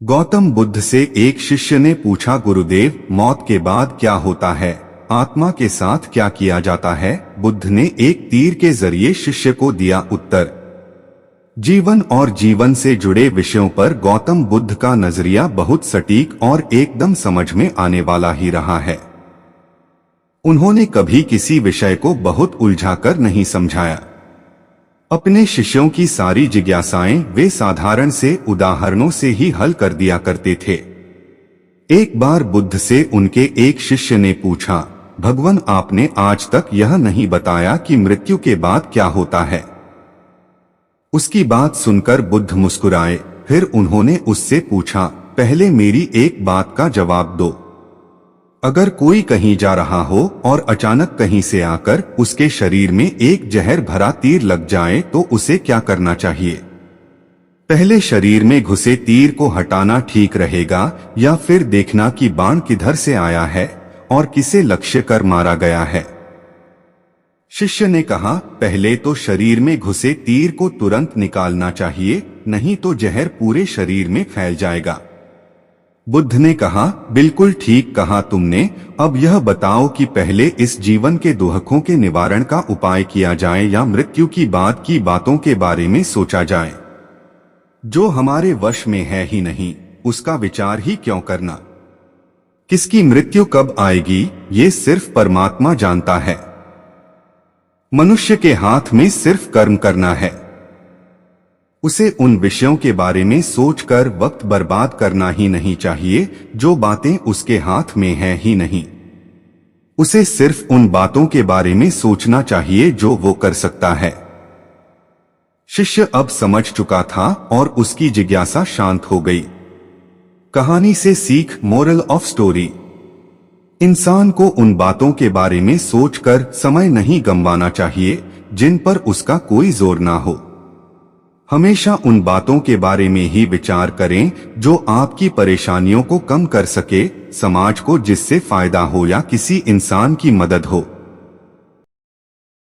गौतम बुद्ध से एक शिष्य ने पूछा, गुरुदेव, मौत के बाद क्या होता है? आत्मा के साथ क्या किया जाता है? बुद्ध ने एक तीर के जरिए शिष्य को दिया उत्तर। जीवन और जीवन से जुड़े विषयों पर गौतम बुद्ध का नजरिया बहुत सटीक और एकदम समझ में आने वाला ही रहा है। उन्होंने कभी किसी विषय को बहुत उलझाकर नहीं समझाया। अपने शिष्यों की सारी जिज्ञासाएं वे साधारण से उदाहरणों से ही हल कर दिया करते थे। एक बार बुद्ध से उनके एक शिष्य ने पूछा, भगवान, आपने आज तक यह नहीं बताया कि मृत्यु के बाद क्या होता है। उसकी बात सुनकर बुद्ध मुस्कुराए। फिर उन्होंने उससे पूछा, पहले मेरी एक बात का जवाब दो। अगर कोई कहीं जा रहा हो और अचानक कहीं से आकर उसके शरीर में एक जहर भरा तीर लग जाए तो उसे क्या करना चाहिए? पहले शरीर में घुसे तीर को हटाना ठीक रहेगा या फिर देखना कि बाण किधर से आया है और किसे लक्ष्य कर मारा गया है? शिष्य ने कहा, पहले तो शरीर में घुसे तीर को तुरंत निकालना चाहिए, नहीं तो जहर पूरे शरीर में फैल जाएगा। बुद्ध ने कहा, बिल्कुल ठीक कहा तुमने। अब यह बताओ कि पहले इस जीवन के दुखों के निवारण का उपाय किया जाए या मृत्यु की बाद की बातों के बारे में सोचा जाए? जो हमारे वश में है ही नहीं, उसका विचार ही क्यों करना? किसकी मृत्यु कब आएगी, ये सिर्फ परमात्मा जानता है। मनुष्य के हाथ में सिर्फ कर्म करना है। उसे उन विषयों के बारे में सोचकर वक्त बर्बाद करना ही नहीं चाहिए जो बातें उसके हाथ में हैं ही नहीं। उसे सिर्फ उन बातों के बारे में सोचना चाहिए जो वो कर सकता है। शिष्य अब समझ चुका था और उसकी जिज्ञासा शांत हो गई। कहानी से सीख, मोरल ऑफ स्टोरी, इंसान को उन बातों के बारे में सोचकर समय नहीं गंवाना चाहिए जिन पर उसका कोई जोर ना हो। हमेशा उन बातों के बारे में ही विचार करें जो आपकी परेशानियों को कम कर सके, समाज को जिससे फायदा हो या किसी इंसान की मदद हो।